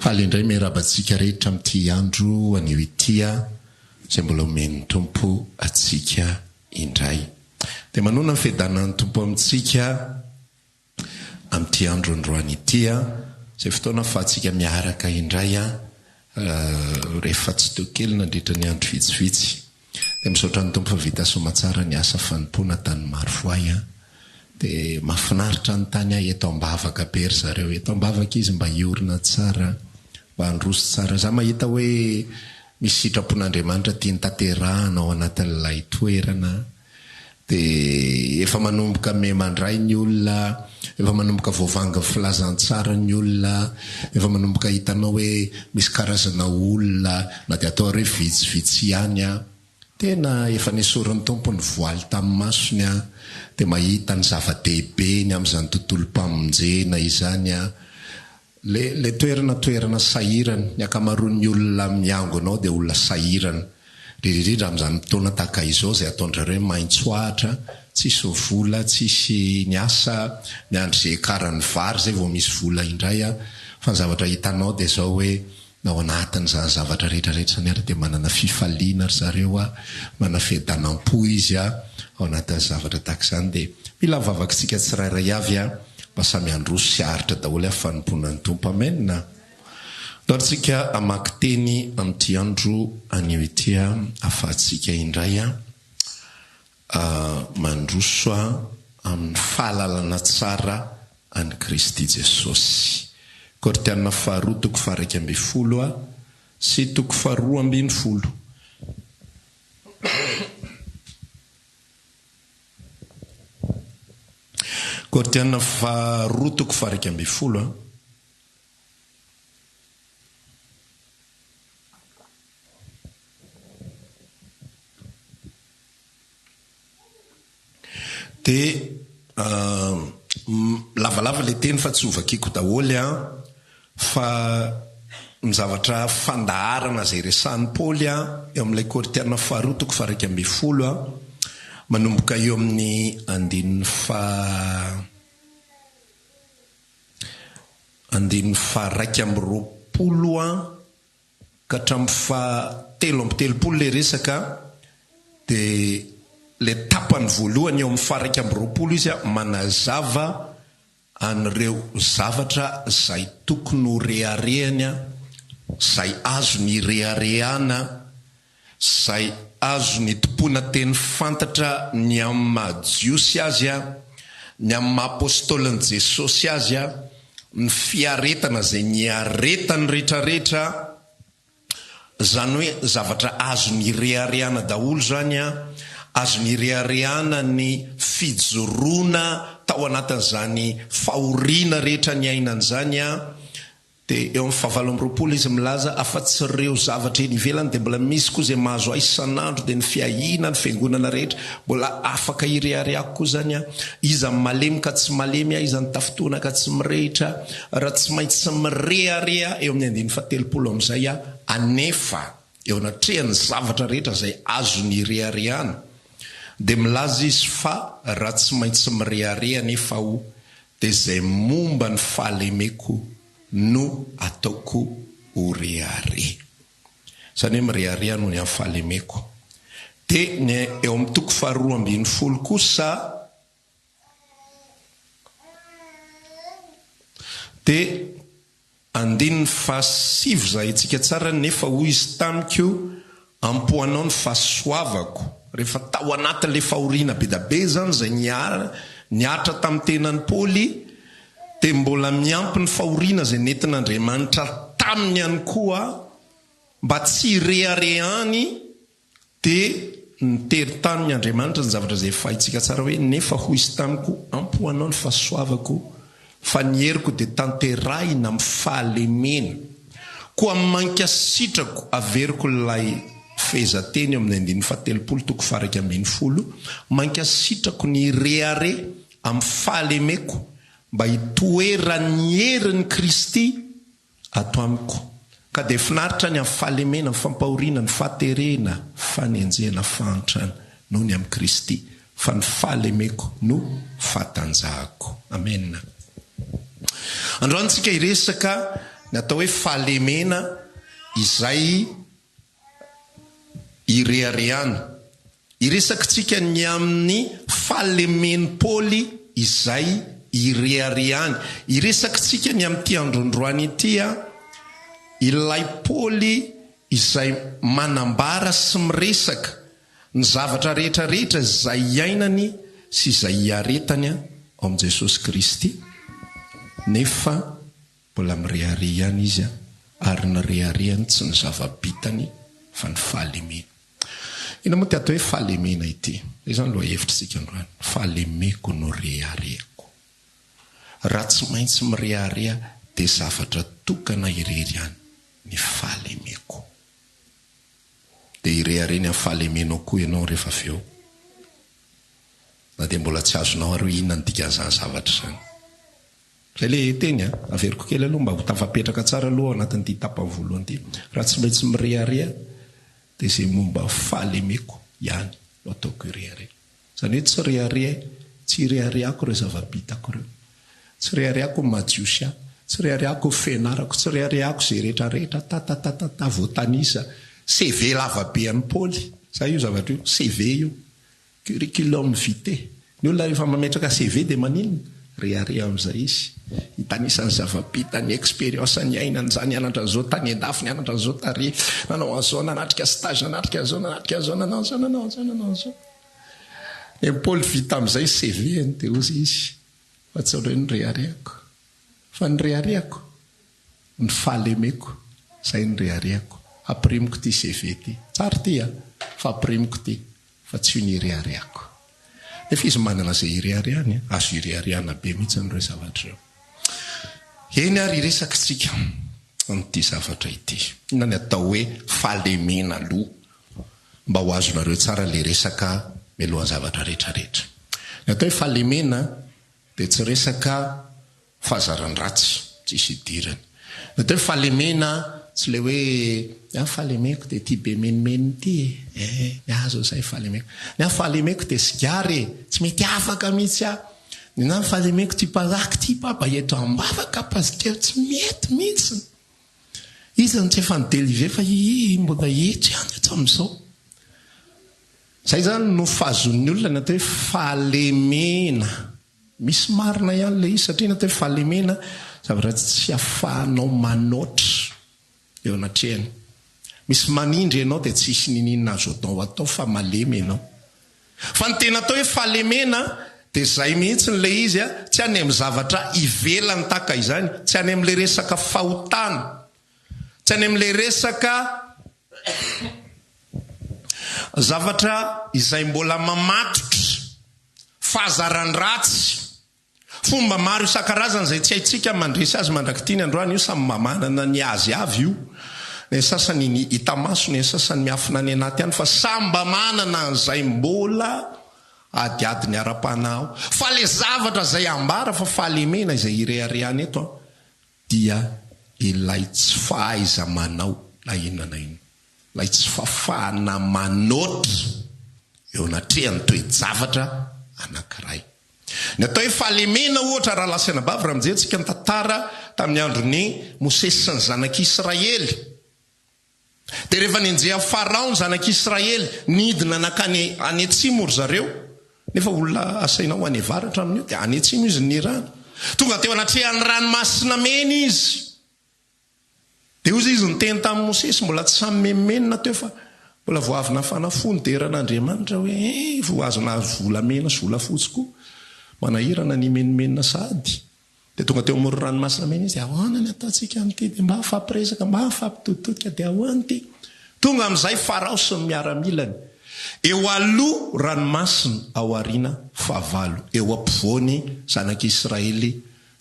Faly indray miarabantsika rehetra amin'ity andro anio itya izay mbola omen'ny Tompo atsika indray. Dia manona ny fiadanan'ny Tompo amintsika amin'ity andro androany itya izay fotoana fahatsika miaraka indray rehefa tsy teo kely nandritra ny andro vitsivitsy. Dia misaotra ny Tompo fa vita somatsara ny asa fanimpona tany maro foay dia mahafinaritra ny tany eto ambavaka be ry zareo eto ambavaka izy mba iorina tsara mba handroso tsara. Za mahita hoe misy sitrapon'Andriamanitra tiany tanterahana ao anatin'ilay toerana dia efa manomboka mandray ny olona, efa manomboka voavanga filazantsara ny olona, efa manomboka hitanao hoe misy karazana olona na dia atao hoe vitsivitsy ihany tena efa nesorin'ny Tompo ny voaly tamin'ny masony dia mahita ny zava-dehibeny amin'izany tontolo mpamonjena izany le toerana sahirana. Ny akamaroan'ny olona miangonao dia olona sahirana ririndrindra amin'izany fotoana tahaka izao izay ataondrareo maintsoahatra, tsisy vola, tsisy ny asa, miandry izay karan'ny vary zay vao misy vola indray fa ny zavatra hitanao dia zao hoe nao anatin'izany zavatra rehetrarehetra ny dia manana fifaliana ry zareo manana fiadanam-po izy ao anatin'ny zavatra tahaka izany. Dia mila vavakitsika tsirairay avy mba samy androso sy aritra daholo fanomponan'ny Tompo. Amen. Doantsika amaky teny amin'ity andro anio ity afahantsika indray mandroso amin'ny fahalalana tsara an'i Kristy Jesosy. Kortiana 2:1-12 sy 2:12. Kortiana 2:1-12 dia lavalava le teny fa tsy ovakiko daholo fa mizavatra fandaharana zay resan'ny Paoly eo amin'ilay Kortiana 2:1-12 manomboka eo amin'ny 2:20 ka hatramin'ny 7:30 le resaka. dia le tapany voalohany eo amin'ny 2:20 izy manazava an'ireo zavatra zay tokony ho reharehany, zay azo ny reharehana, zay azo ny tompona teny fantatra ny amin'ny majiosy azy ny amin'ny maapôstôlin'i Jesosy azy ny fiaretana zay ny aretany rehetrarehetra, zany hoe zavatra azo ny reharehana daholo zany azo ny reharehana ny fijoroana tao anatin'izany fahoriana rehetra ny ainan'izany dia eo amin'ny 9:20 izy milaza afa-tsy ireo zavatra eny ivelany dia mbola misy koa izay mahazo ahy isan'andro dia ny fiahina, ny fiangonana rehetra mbola afaka ireharehako koa zany iza malemy ka tsy malemy iza ny tafitoana ka tsy mirehitra raha tsy maintsy mirehareha eo amin'ny 9:30 amin'izay anefa eo anatrehany zavatra rehetra zay azo ny reharehana. Dia milaza izy fa raha tsy maintsy mirehareha nefa dia izay momba ny fahalemeko no ataoko ho rehareha. Izany hoe mirehareha no ny amin'ny fahalemeko. Dia eo amin'ny 2:20 kosa dia 7 zay itsika tsara nefa hoy izy tamiko ampoanao ny fahasoavako. Rehefa tao anatin'le fahoriana be da be zany zay niatra tamin'ny tenan'ny Paoly dia mbola miampy ny fahoriana zay nentin'Andriamanitra taminy ihany koa mba tsy reharehany dia nitery tamin'ny Andriamanitra ny zavatra zay fahintsika tsara hoe nefa hoy izy tamiko ampoanao ny fahasoavako fa ny heriko dia tanterahina amin'ny fahalemena koa manka sitrako averiko ilay fehezanteny eo amin'ny 9:30 manka sitrako ny rehare amin'ny fahalemeko mba hitoerany herin'ny Kristy ato amiko. Ka dia finaritra ny amin'ny fahalemena, ny fampahoriana, ny fahaterena, fanenjena, fahantrana noho ny amin'ny Kristy, fa ny fahalemeko no fahatanjahako. Amen. Androany tsika iresaka ny atao hoe fahalemena izay ireareana. Iresakitsika ny amin'ny fahalemen'ny Paoly izay ireareany. Iresakitsika ny amin'ity androndroany ity ilay Paoly izay manambara sy miresaka ny zavatra rehetrarehetra izay iainany sy izay iaretany ao am' Jesosy Kristy, nefa mbola mireareany izy ary ny reareany tsy ny zava-bitany fa ny fahalemena. Ina moa ty atao hoe fahalemena ity? Izany loha hevitritsika androany. Fahalemeko no reareako. Raha tsy maintsy mirearea dia zavatra tokana irery any ny fahalemeko. Dia ireareny amin'ny fahalemenao koa ianao rehefa avy eo. Na dia mbola tsy azonao ary inona ny dikan'izany zavatra izany. Zay le teny averiko kely aloha mba ho tafapetraka tsara aloha anatin'ity tapany voalohany ity. Raha tsy maintsy mirearea dia izay momba fahalemeko ihany no ataoko irearea. Izany hoe tsy rearea, tsy ireareako ireo zava-bitako ireo. Tsy reareako madiosy tsy reareako fianarako, tsy reareako izay rehetrarehetra tatatata voatanisa. CV lavabe an'ny Paoly. Zay io zavatra io, CV io. Curriculum vitae. Ny olona rehefa mametraka CV dia maninona? Rearea amin'izay izy. Hitanisany zava-bita, ny expérience ny ainany zany, nianatra an'izao tany an-dafy, nianatra an'izao tary, nanao an'izao, nanatrika stage, nanatrika an'izao, nanatrika an'izao, nanao an'izao, nanao an'izao, nanao an'izao. Ny Paoly vita amin'izay CV-ny dia ozy izy. Fa tsy hoe ny reareako. Fa ny reareako, ny fahalemeko, izay ny reareako. Aprimiko ty CV ty. Tsara ty fa aprimiko ty. Fa tsy ny ireareako. Nefa izy manana izay ireareany, azo ireareana be mihitsy n'ireo zavatra ireo. Eny ary iresakitsika n'ity zavatra ity. Inona ny atao hoe fahalemena aloha, mba ho azonareo tsara le resaka mialohan'ny zavatra rehetrarehetra. Ny atao hoe fahalemena dia tsy resaka fahazaran-dratsy, tsisy idirany. Ny atao hoe fahalemena tsy le hoe fahalemeko dia tia be menimeny ity azo izay fahalemeko. Ny fahalemeko dia sigary, tsy mety afaka mihitsy ny fahalemeko tia mpazaka ity papa eto ambavaka pazikeo tsy mety mihitsy. Izy ny tsy efa nidelive fa mbola eto ihany eto amin'izao. Zay zany no fahazon'ny olona ny atao hoe fahalemena. Misy marina ihany le izy satria ny atao hoe fahalemena zavatra tsy ahafahanao manoatra eo anatrehany. Misy manindry ianao dia tsisy ninina azo atao fa malemy ianao. Fa ny tena atao hoe fahalemena dia izay mihitsy n'le izy tsy any amin'ny zavatra ivelany taka izany, tsy any amin'le resaka fahotana, tsy any amin'le resaka zavatra izay mbola mamatotra, fahazaran-dratsy, fomba maro isan-karazany izay tsy haitsika mandresy azy mandrakity ny androany. Io samy mamanana ny azy avy io. Ny sasany ny hita maso, ny sasany miafina any anaty any, fa samba manana izay mbola adiady ny ara-panao. Fa le zavatra izay ambara fa fahalemena izay ireareany eto dia ilay tsy fahaiza manao na inona na inona, ilay tsy fafahana manoatra eo anatrehany toe-javatra anankiray. Ny atao hoe fahalemena ohatra raha lasana bavy raha mijery tsika ny tantara tamin'ny andron'ny Mosesy sy ny zanak'Israely. Dia rehefa ninjeha Farao ny zanak'Israely nidina nakany any atsimo ry zareo, nefa olona asainao any avaratra amin'io dia any atsimo izy nirana. Tonga teo anatrehan'ny ranomasina mena izy. Dia ozy izy niteny tamin'ny Mosesy mbola tsy samy memenina teo fa mbola voavina fanafony dia eran'Andriamanitra hoe voazona volamena sy volafotsy koa manahirana ny menimenina sady. Dia tonga teo amoron'ny ranomasina mena izy, ahoana ny ataontsika amin'ity dia mba hafampiresaka, mba hafampitotodika dia ahoana ity. Tonga amin'izay Farao sy ny miaramilany. Eo aloha ranomasina ao aoriana fahavalo, eo ampovoany zanak'Israely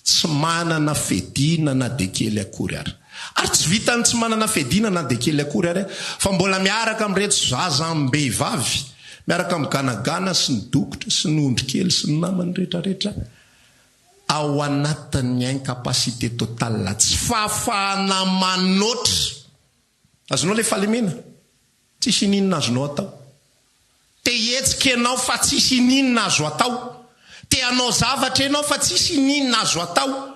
tsy manana fedina na dia kely akory ary. Ary tsy vitany tsy manana fedina na dia kely akory ary, fa mbola miaraka amin'ireto zaza am-behivavy, miaraka amin'ny ganagana sy ny dokotra sy ny ondrikely sy ny namany rehetrarehetra ao anatin'ny incapacité totale, tsy fahafahana manoatra. Azonao le fahalemena? Tsisy ninona azonao atao. Te hetsika ianao fa tsisy ninona azo atao. Te hanao zavatra ianao fa tsisy ninona azo atao.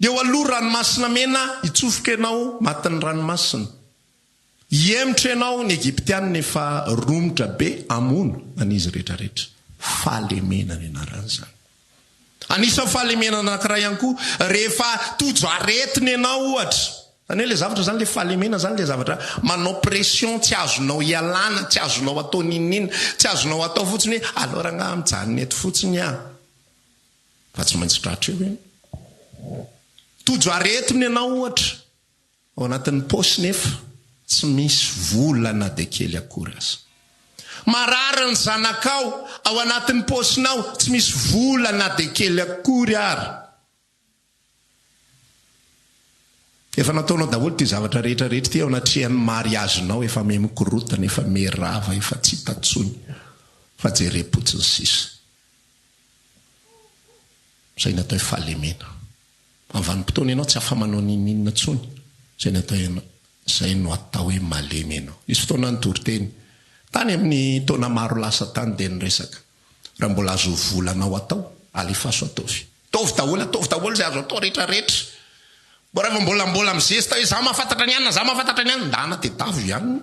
Eo aloha ranomasina mena itsofoka ianao matin'ny ranomasina. Hiemitra ianao ny Egyptianina efa romotra be amono an'izy rehetrarehetra. Fahalemena ny anaran'izany. Anisan'ny fahalemena anankiray ihany koa rehefa tojo aretina ianao ohatra. Zany hoe le zavatra zany le fahalemena zany le zavatra manao pression tsy azonao ialana, tsy azonao atao ninina, tsy azonao atao fotsiny hoe alora nga mijanona eto fotsiny fa tsy maintsy tratra eo eny. Tojo aretina ianao ohatra ao anatin'ny paosy nefa tsy misy vola na dia kely akory aza. Marary ny zanakao ao anatin'ny paosinao tsy misy vola na dia kely akory ary. Efa nataonao daholo ty zavatra rehetrarehetra ty ao anatrehan'ny mariazinao, efa mikorotana, efa merava, efa tsy tatsony, fa jerem-potsiny sisa. Zay natao fahalemena. Amin'ny vanim-potoana ianao tsy afa manao ninina tsony. Zay no atao hoe malemy ianao. Nisy fotoana nitory-teny tany amin'ny taona maro lasa tany dia niresaka. Raha mbola azo volanao atao, alefaso ataovy. Ataovy daholo zay azo atao rehetrarehetra. Rehefa mbola mizesta hoe za mahafantatra ny anina, za mahafantatra ny anina, ndana tedavo ihany.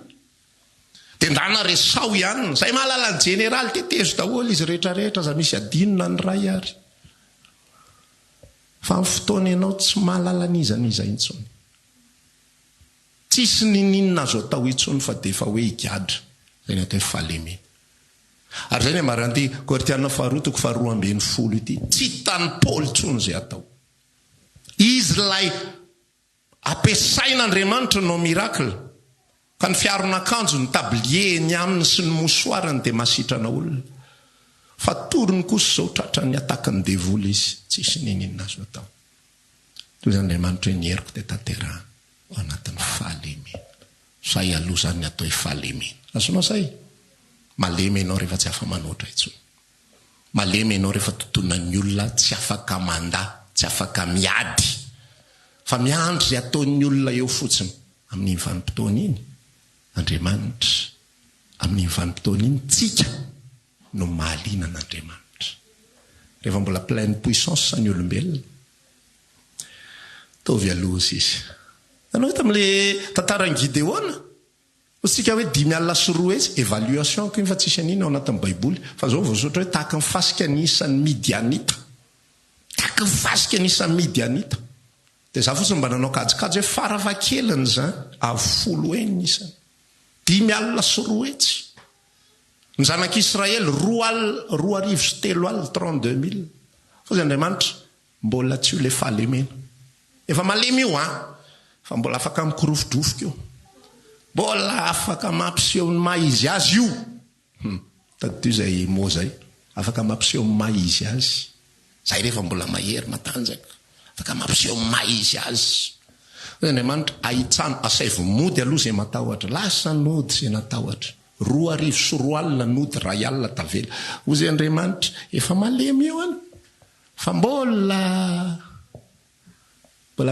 Dia ndana resao ihany. Zay mahalala ny jeneraly tetezo daholo izy rehetrarehetra za misy adinona ny ray ary. Fa amin'ny fotoana ianao tsy mahalala an'izay intsony. Tsisy ninina azo atao intsony fa dia efa hoe higadra. Zay ny atao fahalemena. Ary zay ny maranty Korinthiana 4:12 ity. Tsy hitan'ny Paoly intsony zay atao. Izy lay ampiasain'Andriamanitra no miracle. Ka ny fiaron'akanjo ny tablieny aminy sy ny mosoarany dia masitrana olona. Fa torony kosa zao tratra ny ataka ny devoly izy. Tsisy ninina azo atao. Toy izany Andriamanitra ny heriko dia tanterahana ao anatin'ny fahalemena. Say aloha zany ny atao fahalemena. Azonao say? Malemy ianao rehefa tsy afa manoatra intsony. Malemy ianao rehefa totonan'ny olona tsy afaka mandaa, tsy afaka miady. Fa miandry zay ataon'ny olona eo fotsiny. Amin'ny vanim-potoana iny, Andriamanitra, amin'ny vanim-potoana iny, tsika no mahaliana an'Andriamanitra. Rehefa mbola pleine puissance ny olombelona, taovy aloha izy. Anao hita amin'le tantaran'ny Gideona, tsika hoe 5:4 etsy, évaluation ko fa tsisy anina ao anatin'ny Baiboly, fa zao voasoratra hoe tahaka ny fasika anisan'ny Midianita. Tahaka ny fasika anisan'ny Midianita. Dia za fotsiny mba nanao kajikajy hoe farafahakeliny zany, 10 eny isany. 5:4 etsy. Ny zanak'Israely 2,3 32,000. Fa zay Andriamanitra mbola tsy ho le fahalemena. Efa malemy io fa mbola afaka mikorofodrofoka io. Mbola afaka mampiseho ny maizy azy io. Tadio zay mo zay. Afaka mampiseho ny maizy azy. Zay rehefa mbola mahery matanjaka. Afaka mampiseho ny maizy azy. Andriamanitra ahitsano asaivo mody aloha zay matahotra. Lasa nody zay natahotra. 2,4 nody 1 alina tavela. Hoy Andriamanitra efa malemy io any. Fa mbola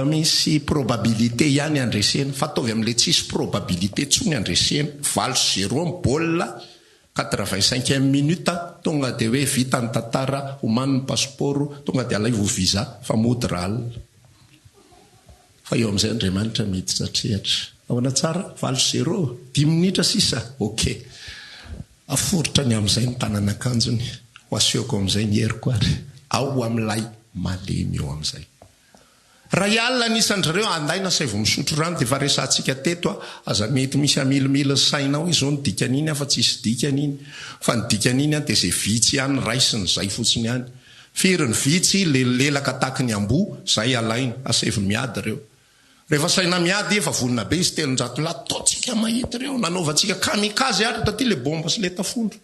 misy probabilité ihany andresena. Fa ataovy amin'le tsisy probabilité tsony andresena. 0-0 baolina 85 minutes tonga dia hoe vita ny tantara, omaniny passeport, tonga dia alaivo visa fa mody 1 alina. Fa eo amin'izay Andriamanitra miditra atrehatra. Ahoana tsara? 0-0, 10 minitra sisa. Ok. Aforotra ny amin'izay ny tanan'akanjony. Ho asehoko amin'izay ny heriko ary. Ao amin'ilay malemy eo amin'izay. Raha alina nisan'ireo andaina say vao misotro rano dia fa resantsika teto aza mety misy amilimily sainao izy zao ny dikan'iny fa tsisy dikan'iny. Fa ny dikan'iny dia izay vitsy ihany raisiny zay fotsiny ihany. Firy ny vitsy lelaka taky ny ambo, zay alaina, asevy miady ireo. Rehefa saina miady efa vonina be izy 300 lahy, taotsika mahita ireo, nanaovantsika kamikaze ary taty le bomba sy le tafondro.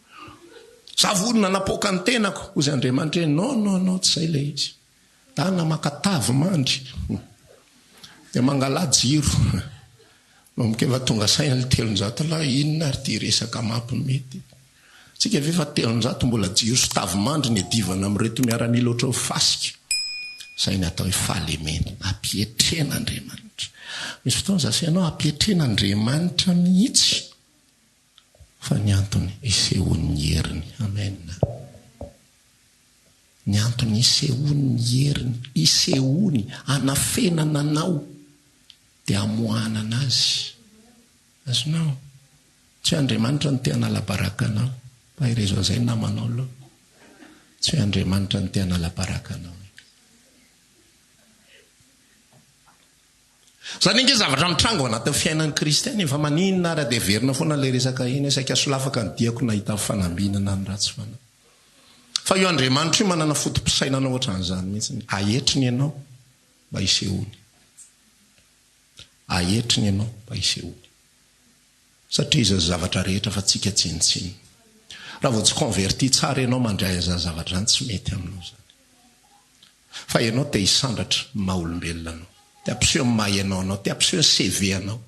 Za vonina napoaka ny tenako. Hoy Andriamanitra non, tsy zay le izy. Dana makatavy mandry. Dia mangala jiro. No mikeva tonga saina le 300 lahy, inona ary ty resaka mampimety. Tsika vefa 300 mbola jiro sy tavy mandry ny adivana amin'reto miaramila oatra ho fasika. Zay ny atao hoe fahalemena. Ampihetrena Andriamanitra. Misy fotoana zasy ianao ampihetrena Andriamanitra mihitsy. Fa ny antony isehon'ny heriny. Amen. ny antony isehoany ny heriny, isehoany anafenana anao dia amoahana anazy. Azonao tsy Andriamanitra ny tena labaraka anao fa irezo zay namanao aloha, tsy Andriamanitra ny tena labaraka anao. Zany inge zavatra mitrango anatin'ny fiainan'ny kristiana, fa maninona ara dia verina foana ilay resaka iny, saika solafaka ny diako nahita fanambinana ny ratsy fanao. Fa io Andriamanitra io manana fotom-pisainana ohatran'izany mihitsy, ahetriny ianao mba hisehoany, ahetriny ianao mba hisehoany, satria izy zavatra rehetra fa tsika tsinitsiny. Raha vao tsy converti tsara ianao mandray aza zavatra zany tsy mety aminao zany. Fa ianao te hisandratra maha-olombelona anao, te ampiseho amin'ny maha-ianao anao, te ampiseho ny CV anao.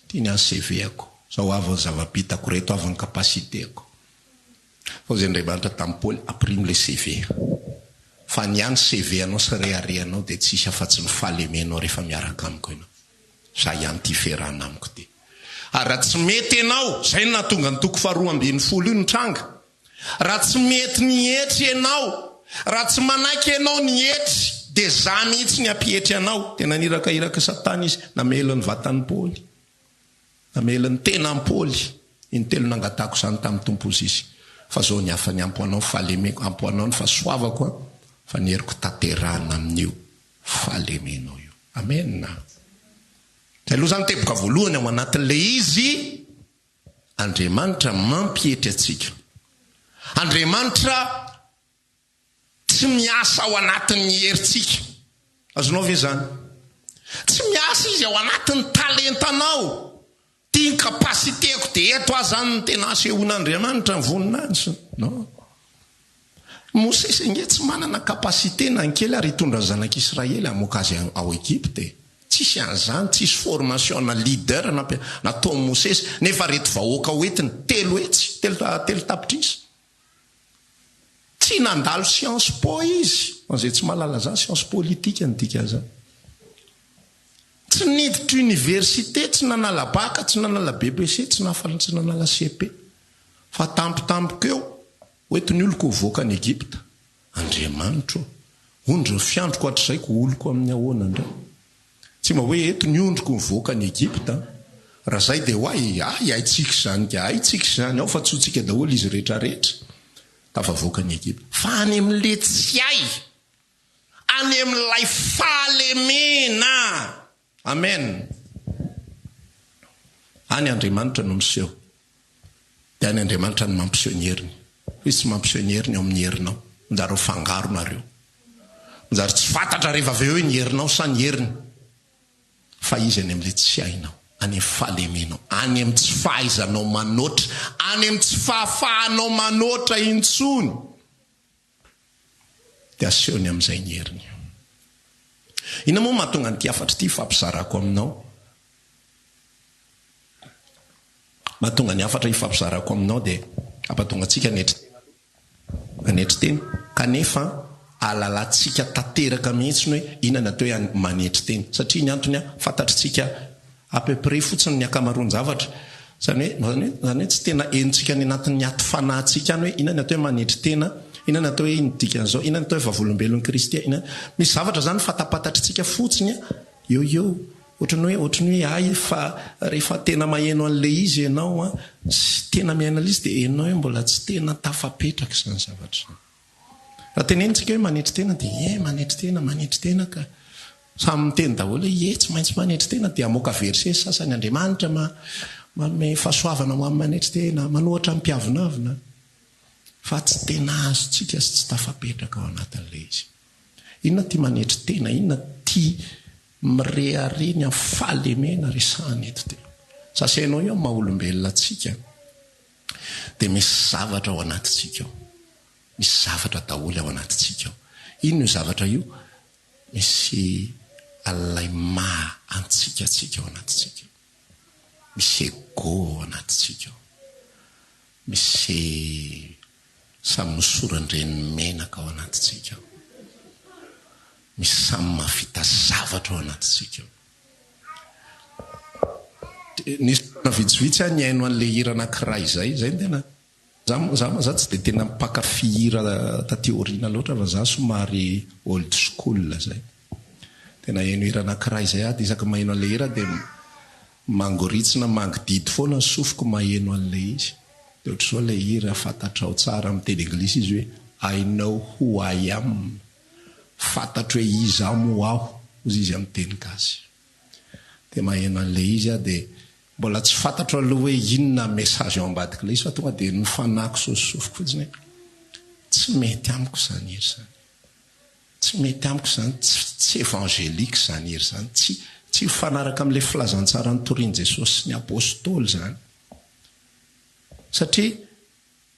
Tiany any CV ako, zao avy ny zava-bitako reto, avy ny kapasiteko. Fa zay Andriamanitra tamin'ny Paoly, aprimo le CV. Fa ny any CV anao sy reharehanao dia tsisy afa-tsy ny fahalemenao rehefa miaraka amiko ianao. Zay ihany ty ferana amiko ty. Ary raha tsy mety ianao, zay na tonga ny toko 2:10 io ny tranga. Raha tsy mety ny hetry ianao, raha tsy manaiky ianao ny hetry, dia za mihitsy ny ampihetry anao. Tena niraka Satana izy, namelan'ny vatan'ny Paoly, namelan'ny tenan'ny Paoly. Iny telo nangatako zany tamin'ny tompo izy. Fa zao ny hafa ny ampoanao fahalemeko, ampoanao ny fahasoavako, fa ny heriko tanterahana amin'io fahalemenao io. Amen. Zay aloha zany teboka voalohany ao anatin'le izy Andriamanitra mampihetry atsika. Andriamanitra tsy miasa ao anatin'ny herintsika. Azonao ve zany? Tsy miasa izy ao anatin'ny talentanao. Tia kapasiteko dia eto aho zany ny tena asehoan'Andriamanitra ny voninahitsy. No. Mosesy inge tsy manana kapasite na ny kely ary hitondra ny zanak'Israely hamoaka azy ao Egypte. Tsisy an'izany, tsisy formation na leader natao Mosesy, nefa reto vahoaka hoentiny telo hetsy, telo tapitrisy. Tsy nandalo science po izy, zay tsy mahalala zany science politique ny dika zany. Tsy niditra université, tsy nanala baka, tsy nanala BBC, tsy nanala CP. Fa tampotampoka eo, hoentiny oloko voaka ny Egypte. Andriamanitra, ondro ny fiandroko hatr'izay ko oloko amin'ny ahoana indray. Tsy ma hoe eto ny ondroko mivoaka ny Egypte. Raha zay dia hoay, haitsika zany, haitsika zany, ao fa tsotsika daholo izy rehetrarehetra. Tafavoaka ny Egypte. Fa any amin'le tsy hay, any amin'ilay fahalemena. Amen. Any Andriamanitra no miseho. Dia any Andriamanitra no mampiseho ny heriny. Izy tsy mampiseho ny heriny ao amin'ny herinao. Minjaro fangaro nareo. Minjaro tsy fantatra rehefa avy eo ny herinao sa ny heriny. Fa izy any amin'ilay tsy hainao, any amin'ny fahalemenao, any amin'ny tsy fahaizanao manoatra, any amin'ny tsy fahafahanao manoatra intsony. Dia asehony amin'izay ny heriny. Ina moa mahatonga ny tiafatra ty fampizarako aminao? Mahatonga ny afatra ifampizarako aminao dia ampatonga antsika anetry teny, kanefa alalantsika tanteraka mihitsy hoe inona natao hoe manetry teny. Satria ny antony fantatritsika à peu près fotsiny ny akamaroany zavatra. Zany hoe tsy tena enitsika ny anatin'ny aty fanahintsika any hoe inona natao hoe manetry tena, inona natao hoe indikan'izao, inona natao hoe vavolombelon'ny Kristy, misy zavatra zany fatapatatrintsika fotsiny eo ohatrany hoe ay fa rehefa tena maheno an'le izy ianao sy tena miaina izy dia ianao hoe mbola tsy tena tafapetraka zany zavatra zany. Raha tenenitsika hoe manetry tena dia manetry tena ka samy miteny daholo hoe tsy maintsy manetry tena dia amoaka verset sasany Andriamanitra manome fahasoavana ho amin'ny manetry tena, manohatra mpiavinavina. Fa tsy tena azotsika sy tsy tafapetraka ao anatin'le izy. Inona ty manetry tena, inona ty mirehareny amin'ny fahalemena resahany eto tena. Sasainao io amin'ny maha-olombelona atsika dia misy zavatra ao anatintsika ao. Misy zavatra daholo ao anatintsika ao. Ino io zavatra io? Misy alay antsika ao anatintsika. Misy ego ao anatintsika ao. Misy samy nosorandren'ny menaka ao anatintsika ao. Misy samy mahavita zavatra ao anatintsika ao. Nisy vitsivitsy ny haino an'le hira anankiray zay ny tena za tsy de tena mpakafihira tateorina loatra fa za somary old school zay tena eno hira anankiray zay de isaky maheno an'le hira de mangoritsina mangididy foana ny sofiko maheno an'le izy de ohatry zao le hira fantatrao tsara amin'ny teny anglisy izy hoe I know who I am, fantatro hoe izy amo aho ozy izy amin'ny teny gasy de maheno an'le izy de mbola tsy fantatro aloha hoe inona message ao ambadika le izy fa tonga de ny fanako sosofiko fotsiny tsy mety amiko zany iry zany tsy mety amiko zany tsy évangélique zany iry zany tsy fanaraka amin'le filazantsara ny torian Jesosy sy ny apôstôly zany satria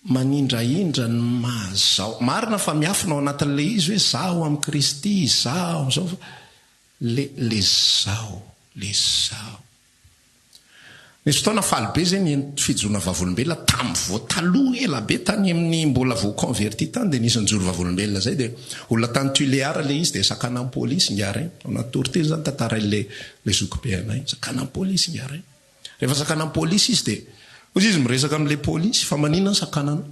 manindraindra ny mazao marina fa miafina ao anatin'le izy hoe zaho amin'ny Kristy zaho zao le zao nisy fotoana faly be zay ny fijona vavolombelona tamin'ny voataloha ela be tany amin'ny mbola vo converti tany de nisy njoro vavolombelona zay de olona tany Tuléar le izy de sakana amin'ny polisy ngiaray anaty teny zany tantara le zokibe anay sakana amin'ny polisy ngiaray rehefa sakana amin'ny polisy izy de ozy izy miresaka amin'le polisy fa manina ny sakanana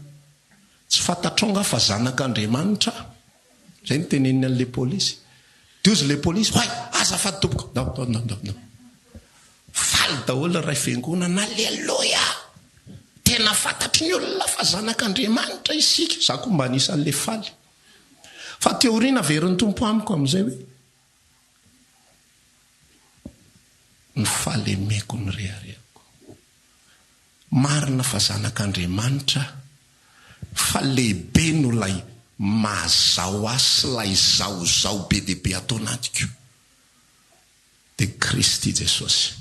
tsy fantatronga fa zanak'Andriamanitra zay ny teneniny an'le polisy de ozy le polisy hoay azafady tompoko no faly daholo ray fiangonana alleluia tena fantatry ny olona fa zanak'Andriamanitra isika za koa mba anisan'le faly fa teoriana veriny tompo amiko amin'izay hoe ny falemeko ny rehareako marina fa zanak'Andriamanitra fa lehibe no lay mazao asy lay zaozao be dehibe atao anatiko de Kristy Jesosy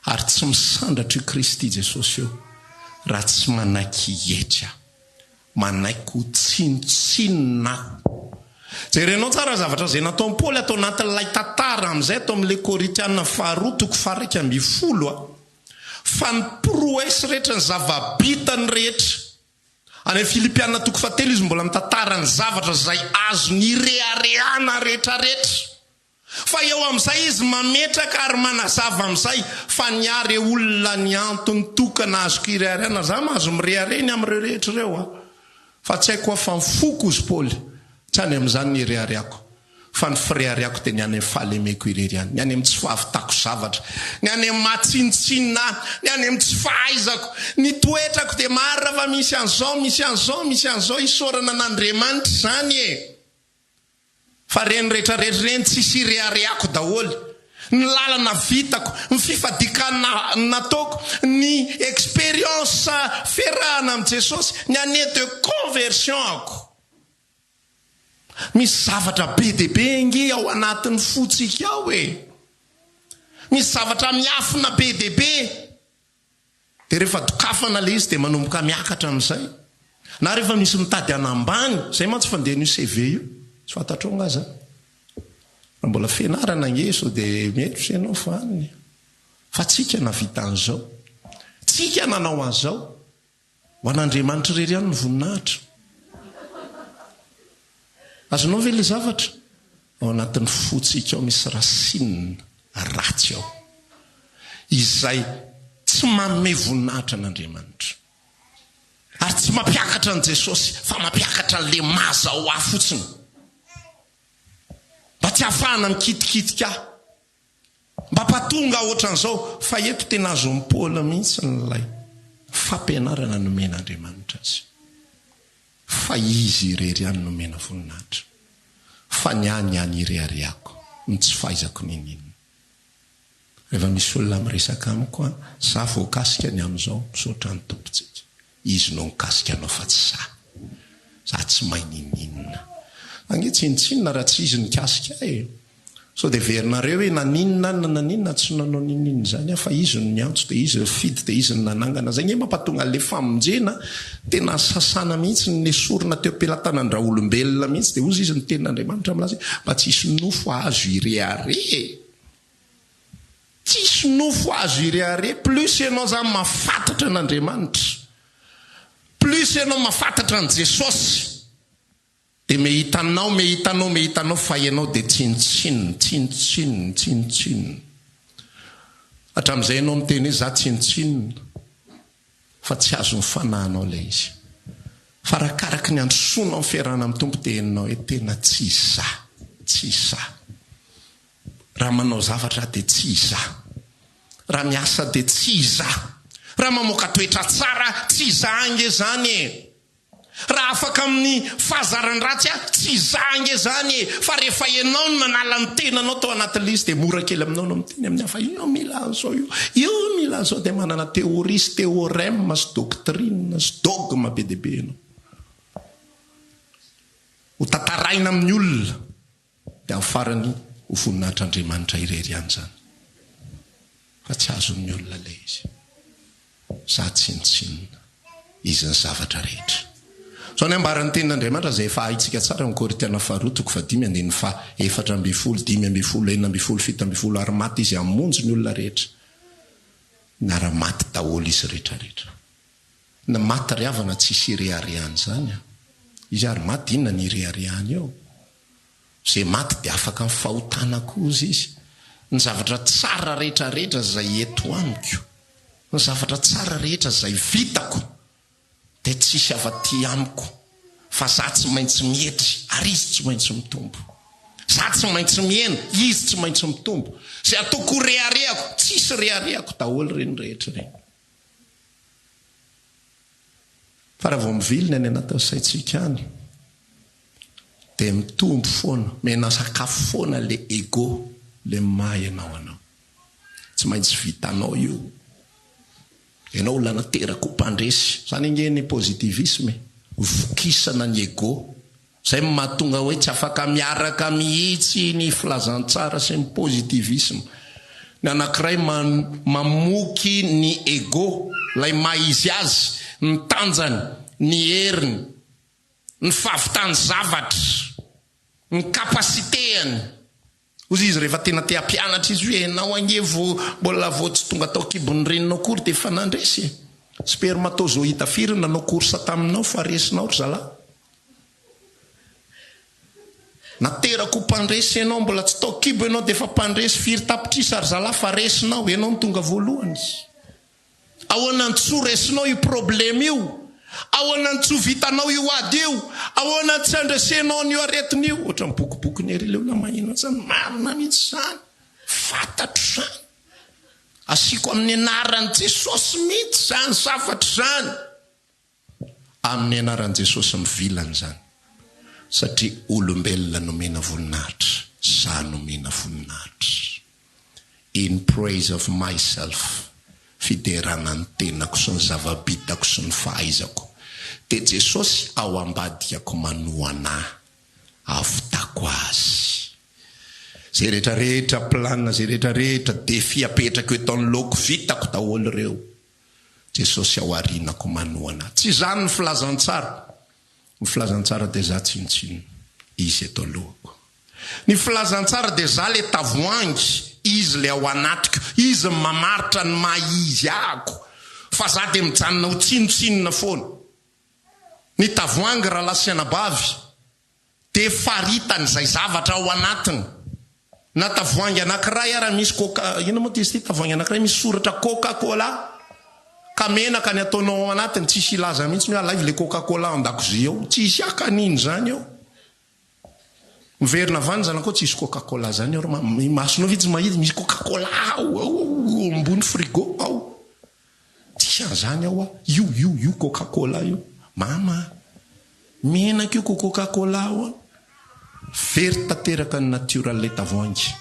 ary tsy misandratry Kristy Jesosy eo raha tsy manaiky hietra manaiky ho tsinotsinona jerenao tsara zavatra zay natao Paoly atao anatin'ilay tantara amin'izay atao amin'le Korintiana 2:10 fa ny prouesse rehetra ny zava-bitany rehetra any Filipiana 4:7 izy mbola mitantara ny zavatra zay azo ny rehareana rehetrarehetra fa eo amin'izay izy mametraka ary manazava amin'izay fa niary olona ny antony tokana azoko irehareana za mahazo mirehareny amin'ireo rehetra ireo fa tsy haiko fa mifoko izy Paoly tsy any amin'izany ny rehareako fa ny firehareako te ny any amin'ny fahalemeko ireriany ny any amin'ny tsy fahavitako zavatra ny any amin'ny mahatsinotsinona ny any amin'ny tsy fahaizako ny toetrako de marina fa misy an'izao isorana an'Andriamanitra zany fa reny rehetrarehetra reny tsisy rehareako daholo ny lalana vitako ny fifadikana nataoko ny expérience ferahana amin'ny Jesosy ny année de conversion ako misy zavatra be dehibe nge ao anatin'ny fotsika ao misy zavatra miafina be dehibe de rehefa dokafana le izy de manomboka miakatra amin'izay na rehefa misy mitady anambany zay mantsy fandeha ny CV io tsy fantatronga aza mbola fianarana ngeso de mety ianao faniny fa tsika navita an'izao tsika nanao an'izao ho an'Andriamanitra rery ihany ny voninahitra azonao ve le zavatra ao anatin'ny fotsika ao misy rasinina ratsy ao izay tsy manome voninahitra n'Andriamanitra ary tsy mampiakatra an' Jesosy fa mampiakatra le mazao aho fotsiny mba tsy hafahana mikitikitika mba patonga ohatran'izao fa eto tena azo Paoly mihitsy nylay fampianarana nomen'Andriamanitra azy fa izy irery ihany nomena voninahitra fa niany irehareako ny tsy fahaizako ninina rehefa misy olona miresaka amiko za voakasika ny amin'izao misaotra ny tompontsika izy no mikasika anao fa tsy za tsy mahay ninina angetsinitsinina raha tsy izy nikasika so de verinareo hoe naninina tsy nanao ninina zany fa izy no niantso de izy fidy de izy no nanangana zay nge mampatonga le famonjena tena sasana mihitsy ny sorona teo am-pelatanandra olombelona mihitsy de ozy izy ny tenin'Andriamanitra amin'azy mba tsisy nofo azo irehare tsisy nofo azo irehare plus ianao zany mafantatra n'Andriamanitra plus ianao mafantatra an' Jesosy de mehitanao fa ianao de tsinotsinona hatramin'izay ianao miteny hoe za tsinotsinona fa tsy azo ny fanahinao le izy fa rakaraky ny androsoana amin'ny fiarahana amin'ny tompo teninao hoe tena tsy izaho, tsy izaho. Raha manao zavatra dia tsy izaho. Raha miasa dia tsy izaho. Raha mamoaka toetra tsara tsy izaho ange zany. Raha afaka amin'ny fahazarany ratsy tsy izaho ange zany. Fa rehefa ianao no manala ny tenanao tao anatin'ilay izy dia mora kely aminao no miteny amin'ny hafa io mila an'izao io mila an'izao dia manana théorie sy théorème sy doctrine sy dogme be dia be ianao. Ho tantaraina amin'ny olona dia amin'ny farany ho voninahitr'Andriamanitra irery ihany zany. Fa tsy azon'ny olona ilay izy. Za tsinotsinona izy ny zavatra rehetra. So ny ambaran'ny tenin'Andriamanitra izay efa haitsika tsara ny Korintiana 2:4-5-7-8-9-10 ary maty izy hamonjy ny olona rehetra. Nara-maty daholo izy rehetrarehetra. Na maty riavana tsisy ireariany zany. Izy ary maty inona ny ireariany eo. Zay maty dia afaka ny fahotana koza izy. Ny zavatra tsara rehetrarehetra izay eto amiko, ny zavatra tsara rehetra izay vitako dia tsisy afa-ty amiko, fa za tsy maintsy mihetry ary izy tsy maintsy mitombo. Za tsy maintsy miena, izy tsy maintsy mitombo. Zay ataoko rehareako, tsisy rehareako daholo reny rehetra reny. Fa raha vao mivilina any anaty saintsika any dia mitombo foana, mena sakafo foana le ego, le mahay anao. Tsy maintsy vitanao io. Ianao olana teraka ho mpandresy. Zany inge ny positivisme, vokisana ny ego. Zay mahatonga hoe tsy afaka miaraka mihitsy ny filazantsara sy ny positivisme. Ny anankiray mamoky ny ego, lay maizy azy, ny tanjany, ny heriny, ny fahavitany zavatra, ny kapasiteany. Ozy izy rehefa tena te hampianatra izy hoe ianao angevo mbola vao tsy tonga tao kibon'ny reninao kory dia efa nandresy. Spermatozoïde firy nanao korsa taminao fa resinao ry zalahy. Naterako mpandresy ianao mbola tsy tao kibo ianao dia efa mpandresy firy tapitrisa ry zalahy fa resinao, ianao ny tonga voalohany. Ahoana ny tso resinao io problème io? Ahoana ny tso vitanao io ady io? Ahoana tsy andresenao n'io aretin'io? Ohatra ny bokiboky ny ery le olona mahino zany, marina mihitsy zany, fantatro zany. Asiko amin'ny anaran'i Jesosy mihitsy zany zavatra zany. Amin'ny anaran'i Jesosy mivilana zany. Satria olombelona nomena voninahitra, za nomena voninahitra. In praise of myself, fiderana ny tenako sy ny zava-bitako sy ny fahaizako, dia Jesosy ao ambadikako manoana avitako azy. Zay rehetrarehetra planina, zay rehetrarehetra defi apetraka eto amin'ny loko vitako daholo ireo, Jesosy ao arinako manoana. Tsy zany ny filazantsara. Ny filazantsara dia za tsinotsinona, izy eto alohako. Ny filazantsara dia za le tavoangy, izy le ao anatiko, izy mamaritra ny maizy ako, fa za dia mijanona ho tsinotsinona foana. Ny tavoangy raha lasiana bavy dia faritany izay zavatra ao anatiny. Na tavoangy anankiray ara misy coca, ino moa izy ty tavoangy anankiray misy soratra Coca-Cola, ka menaka ny ataonao ao anatiny, tsisy ilaza mihitsy ny alaivo le Coca-Cola an-dakozia ao, tsisy akaniny zany ao. Miverina avany zany koa tsisy Coca-Cola zany ao, masonao vitsy mahidy misy Coca-Cola ao ambony frigo ao. Tsisy an'izany ao. Io Coca-Cola io. Mama, menaka io Coca-Cola ao. Very tanteraka ny natural le tavoangy.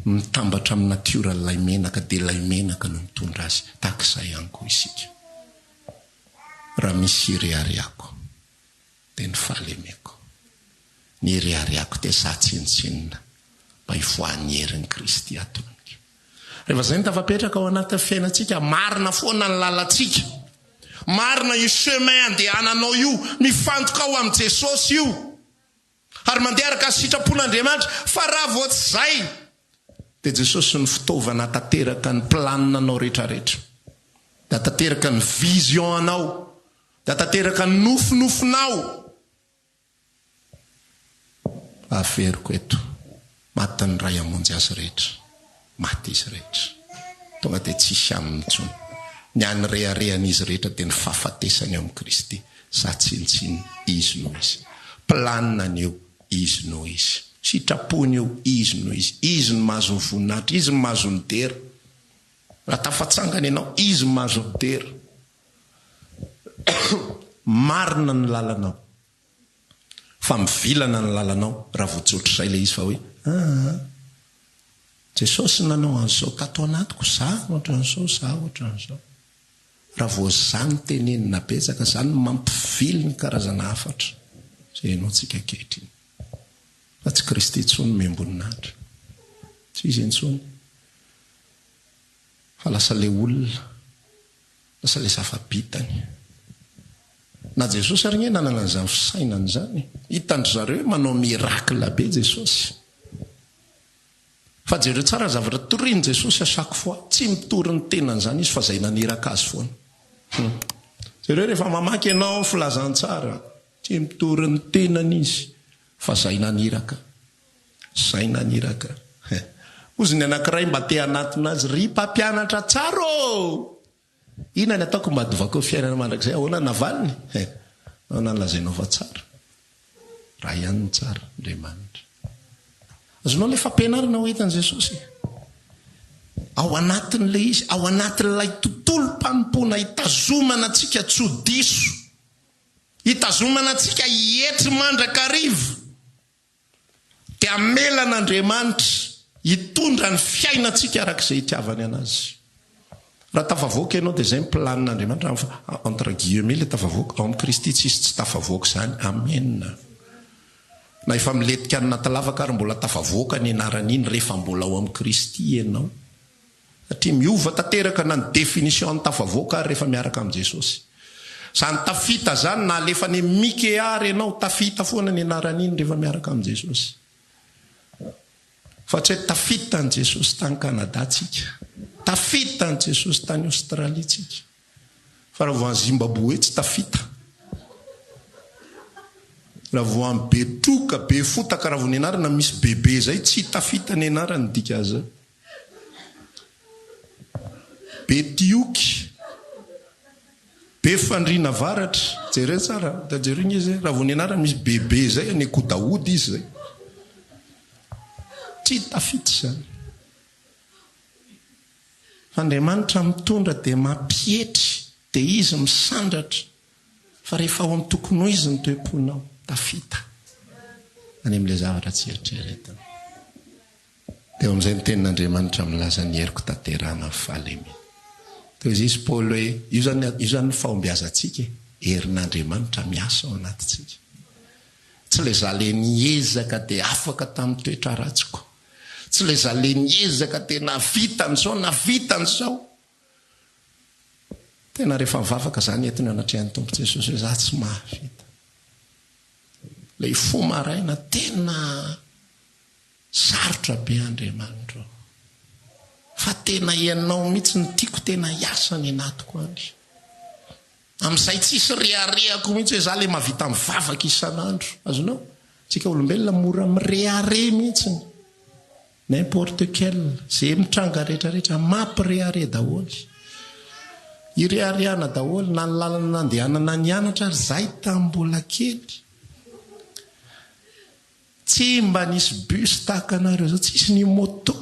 Mitambatra amin'ny natural lay menaka dia lay menaka no mitondra azy. Takizay ihany koa isika. Raha misy irehareako dia ny fahalemeko. Ny irehareako dia za tsinotsinona mba hivoahan'ny herin'i Kristy ato amiko. Rehefa zay ny tafapetraka ao anaty fiainantsika, marina foana ny lalantsika. Marina io chemin andehananao io, mifantoka ao amin'i Jesosy io. Ary mandeha araka sitrapon'Andriamanitra, fa raha vao tsy zay dia Jesosy ny fitaovana tanteraka ny planinanao rehetrarehetra. Da tanteraka ny vision anao, da tanteraka ny nofinofinao. Aferiko eto, maty ny ray amonjy azy rehetra, maty izy rehetra. Tonga dia tsisy aminy intsony. Ny any reharehan'izy rehetra dia ny fahafatesany ao amin'i Kristy. sa tsinitsiny izy no izy, planina an'eo izy no izy, sitrapony eo izy no izy no mahazo ny voninahitra, izy no mahazo ny dera. Raha tafatsangana ianao izy no mahazo ny dera. Marina ny lalanao, fa mivilana ny lalanao raha voatsotra izay le izy fa hoe Jesosy nanao an'izao tato anatiko, za ohatran'izao, za ohatran'izao. Raha vao zany tenenina betsaka, zany mampivily ny karazana hafatra zay ianao tsika kehitriny. Fa tsy Kristy intsony miamboninahitra, tsy izy intsony. Fa lasa le olona, lasa le zava-bitany. Na Jesosy ary nye nanana an'izany fisainany zany, hitandry zareo manao miracle be Jesosy. Fa jereo tsara zavatra toriny Jesosy à chaque fois, tsy mitory ny tenany zany izy fa zay naniraka azy foana. Jereo rehefa mamaky ianao filazany tsara, tsy mitory ny tenany izy fa zay naniraka. Zay naniraka. Ozy ny anankiray mba te anatina azy, ry mpampianatra tsara ô! Ina ny ataoko mba dovako fiainana mandrakizay, ahoana navaliny? Ahoana nalazainao fa tsara. Raha ihany ny tsara, Andriamanitra. Azonao le fampianarana ho hitan'i Jesosy. Ao anatin'le izy, ao anatin'ilay tontolo mpanompoana hitazomana antsika tsy ho diso, hitazomana antsika hietry mandrakarivo, dia amelan'Andriamanitra hitondra ny fiainantsika arak'izay hitiavany anazy. Raha tafavoaka ianao dia izay miplanin'Andriamanitra, entre guillemets le tafavoaka, ao amin'ny Kristy tsisy tsy tafavoaka izany. Amen. Na efa miletika any anaty lavaka ary mbola tafavoaka ny anaran'iny rehefa mbola ao amin'ny Kristy ianao. Satria miova tanteraka na ny définition ny tafavoaka ary rehefa miaraka amin'ny Jesosy. Zany tafita zany na alefa ny mikeary ianao, tafita foana ny anaran'iny rehefa miaraka amin'ny Jesosy. Fa tsy hoe tafita ny Jesosy tany Kanada tsika, tafita ny Jesosy tany Australie tsika, fa raha vao any Zimbabwe tsy tafita. Raha vao any Betroka, be fotaka raha vao ny anarana misy bebe zay tsy tafita ny anarany dika azy. Betioky, be fandriana varatra, jereo tsara, da jereo izy raha vao ny anarana misy bebe zay any Kodaody izy zay. Tsy tafita zany. Andriamanitra mitondra dia mampietry, dia izy misandratra, fa rehefa ao amin'ny tokony ho izy ny toe-ponao, tafita any amin'ilay zavatra tsy eritreretana. Dia amin'izay ny tenin'Andriamanitra milaza ny heriko tanterahana amin'ny fahalemena. Toy izy Paoly hoe io zany ny fahombiazantsika, herin'Andriamanitra miasa ao anatintsika. Tsy le zale niezaka dia afaka tamin'ny toetra ratsiko, tsy le zale niezaka dia navita an'izao. Tena rehefa mivavaka zany entiny anatrehan'ny Tompo Jesosy hoe za tsy mahavita. Le fo maraina tena sarotra be Andriamanitra, fa tena ianao mihitsy ny tiako tena hiasa ny anatiko any. Amin'izay tsisy reharehako mihitsy hoe za le mahavita mivavaka isan'andro. Azonao, tsika olombelona mora mirehare mihitsy, n'importe quel, zay mitranga rehetrarehetra mampirehare daholy. Irehariana daholy na ny lalana nandehanana nianatra ary zay tambola kely. Tsy mba nisy bus tahaka anareo zao, tsisy ny moto,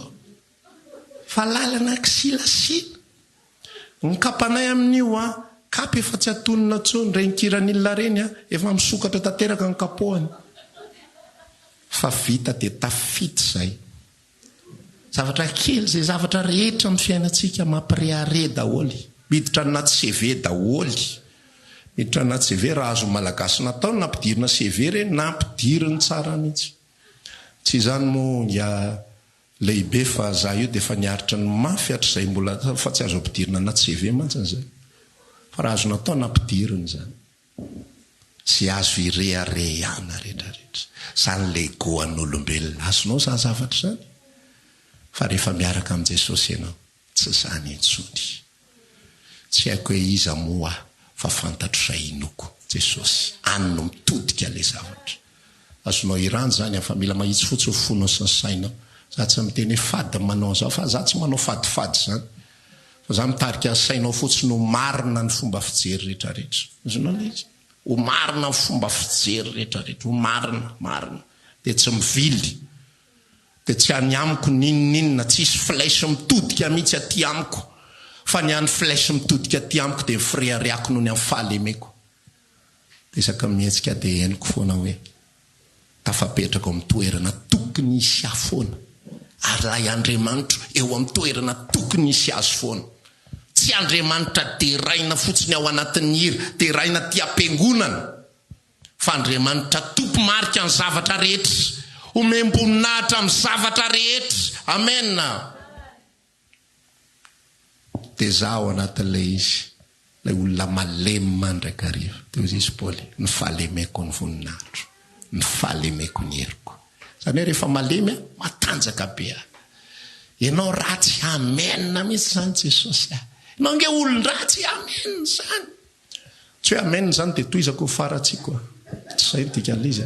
fa lalana kisilasila. Ny kapanay amin'io kapy efa tsy atonina tsony, reny kiran'ilona reny efa misokatra tanteraka ny kapohany. Fa vita dia tafita zay. Zavatra kely, zay zavatra rehetra amin'ny fiainantsika mampirehare daholy. Miditra anaty CV daholy. Miditra anaty CV raha azo malagasy natao na ampidirina CV reny na ampidiriny tsara mihitsy. Tsy izany moa lehibe fa za io dia efa niaritra ny mafy hatr'izay mbola fa tsy azo ampidirina anaty CV mantsy zay. Fa raha azo natao na ampidiriny zany. Sy azo irehare ihana rehetrarehetra. Zany le goan'olombelona. Azonao zany zavatra zany. Fa rehefa miaraka amin'ny Jesosy ianao, tsy zany intsony. Tsy haiko hoe iza moa fa fantatro izay inoko Jesosy. Anno mitodika le zavatra. Azonao irany zany fa mila mahitsy fotsy ho fonao sy ny sainao. Za tsy miteny hoe fady manao zao, fa za tsy manao fadifady zany. Fa za mitarika sainao fotsiny ho marina ny fomba fijery rehetrarehetra. Azonao le izy. ho marina fomba fijery rehetrarehetra ho marina dia tsy mivily dia tsy any amiko ninninna tsisy flèche mitodika mihitsy aty amiko fa ny any flèche mitodika aty amiko dia mifreariako noho ny amin'ny fahalemeko dia isaka mihetsika dia henoko foana hoe tafapetraka amin'ny toerana tokony isy ahy foana ary lay Andriamanitra eo amin'ny toerana tokony isy azy foana. Tsy Andriamanitra deraina fotsiny ao anatin'ny hira, deraina ty am-piangonana, fa Andriamanitra tompo marika ny zavatra rehetra, omem-boninahitra amin'ny zavatra rehetra. Amen. Dia zaho anatin'ilay izy, ilay olona malemy mandrakariva. Dia hoy izy Paoly, ny fahalemeko ny voninahitro, ny fahalemeko ny heriko. Zany hoe rehefa malemy matanjaka be aho. Ianao ratsy, amen mihitsy zany Jesosy. Ianao nge olon-dratsy, amen zany. Tsy hoe amen zany dia toizako ho faratsiko. Tsy zay dikan'izy.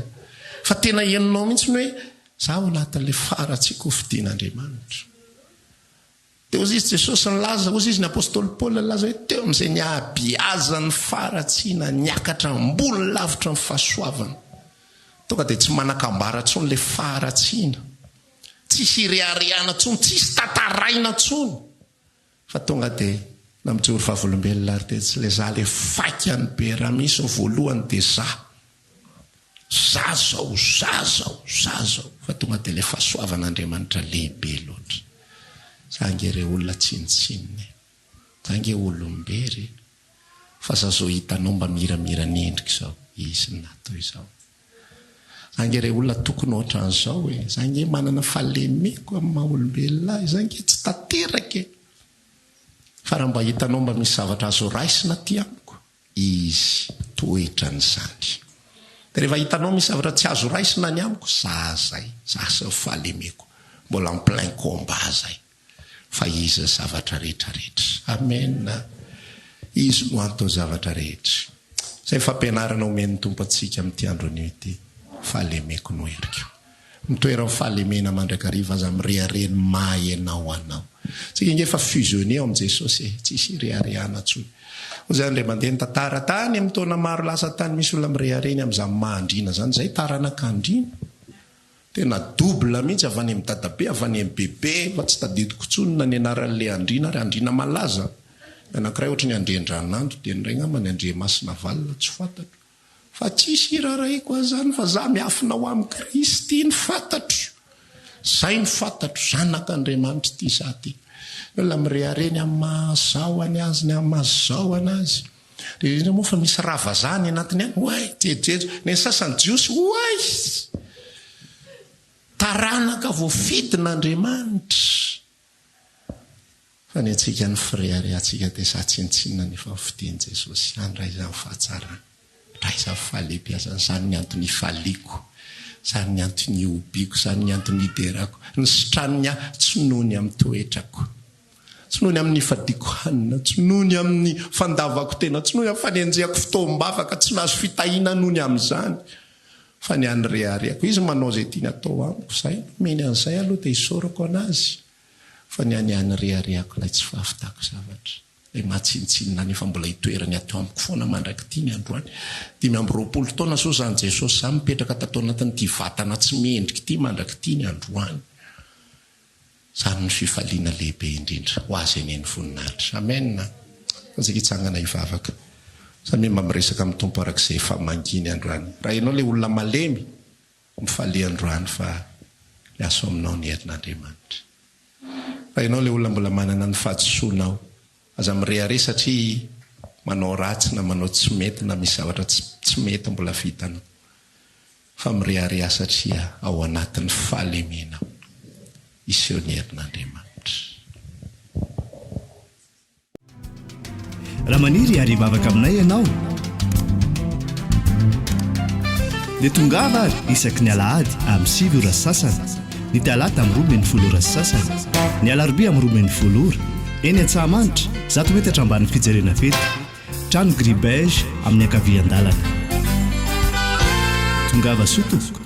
Fa tena henonao mihitsy hoe zaho anatin'ilay faratsiko ho fidian'Andriamanitra. Dia hozy izy Jesosy nilaza, hozy izy ny apôstôly Paoly nilaza hoe teo amin'izay niabiaza ny faratsiana, niakatra ambony lavitra ny fahasoavana. Tonga dia tsy manakambara tsony le faharatsiana, tsisy ireareana tsony, tsisy tataraina tsony, fa tonga dia na mijory fahavolombelona ary dia tsy le za le fakany be raha misy ny voalohany dia za zao fa tonga dia le fahasoavan'Andriamanitra lehibe loatra. Za nge olona tsinitsininy, za nge olombery, fa za zao hitanao mba miramira ny endrika izao, izy natao izao. Zange olona tokony ohatran' izao hoe zange manana fahalemeko amin'ny maha-olombelona, zange tsy tanteraka. Fa raha mba hitanao mba misy zavatra azo raisina ty amiko, izy toetra n'izany. Dia rehefa hitanao misy zavatra tsy azo raisina ny amiko, za sy fahalemeko, mbola en plein combat zay. Fa izy zavatra rehetrarehetra. Amen. Izy no antao zavatra rehetra. Zay fampianarana omen'ny Tompo antsika amin'ity andron'io ity. Fahalemeko no heriko. Mitoera fahalemena mandrakariva aza mirehareny mahaenao anao. Tsika nge fa fusionné ao amin'i Jesosy, tsisy rehareana tsony. Hoy zany mandeha tantara tany amin'ny taona maro lasa tany misy olona mirehareny amin'izany mahandrina zany, zay taranak'andrina. Tena double mihitsy avy any amin'ny dadabe, avy any amin'ny bebe, fa tsy tadidiko tsony na ny anaran'le andrina ary andrina malaza. Anankiray ohatra ny Andriandranandro, dia ny ray angamba ny Andriamasina valina tsy fantatro. Fa tsisy iraraiko azany fa za miafina ho amin'ny Kristy ny fantatro. Zay ny fantatro, zanak'Andriamanitra ty za ty. Olona mirehareny amin'ny mahazahoany azy ny amin'ny mahazahoany azy. Dia indrindra moa fa misy ravazany anatiny any, oay, jejejo, ny sasany jiosy, oay! Taranaka voafidin'Andriamanitra. Fa ny antsika ny fireharehantsika dia za tsinitsinina ny efa fidian'i Jesosy. Andray izany fahatsarana. Ray izany fahalebiazana, zany ny antony hifaliako, zany ny antony hiobiko, zany ny antony hiderako. Ny sitraniny ahy tsy noho ny amin'ny toetrako, tsy noho ny amin'ny fadiako hanina, tsy noho ny amin'ny fandavako tena, tsy noho ny amin'ny fanenjehako fotoam-bavaka, tsy nahazo fitahiana noho ny amin'izany. Fa ny any rehareako, izy manao zay tiany atao amiko, zay meny an'izay aloha dia isorako anazy. Fa ny any rehareako ilay tsy fahafitako zavatra, ilay mahatsinitsinina nefa mbola hitoerany atao amiko foana mandraky ty ny androany. 520 taona so zany Jesosy zany mipetraka tato anatin'ity vatana tsy mendrika ity mandraky ty ny androany. Zany ny fifaliana lehibe indrindra ho azy eny voninahitra. Amen. Azaka hitsangana hivavaka. Samy mba miresaka amin'ny Tompo arak'izay efa manginy androany. Raha ianao le olona malemy, mifalia androany fa le aso aminao ny herin'Andriamanitra. Raha ianao le olona mbola manana ny fahadisoanao, aza mirehare satria manao ratsy na manao tsy mety na misy zavatra tsy mety mbola vitanao. Fa mirehare satria ao anatin'ny fahalemenao iseho ny herin'Andriamanitra. Raha maniry ary bavaka aminay ianao dia tongava ary isaky ny alahady amin'ny 7 ora sasany, ny talata amin'ny 12 ora sasany, ny alarobia amin'ny 12 ora, eny Antsahamanitra 100 metatra ambany fijerena fety, trano Gribege amin'ny ankavian-dalana. Tongava sotompoko.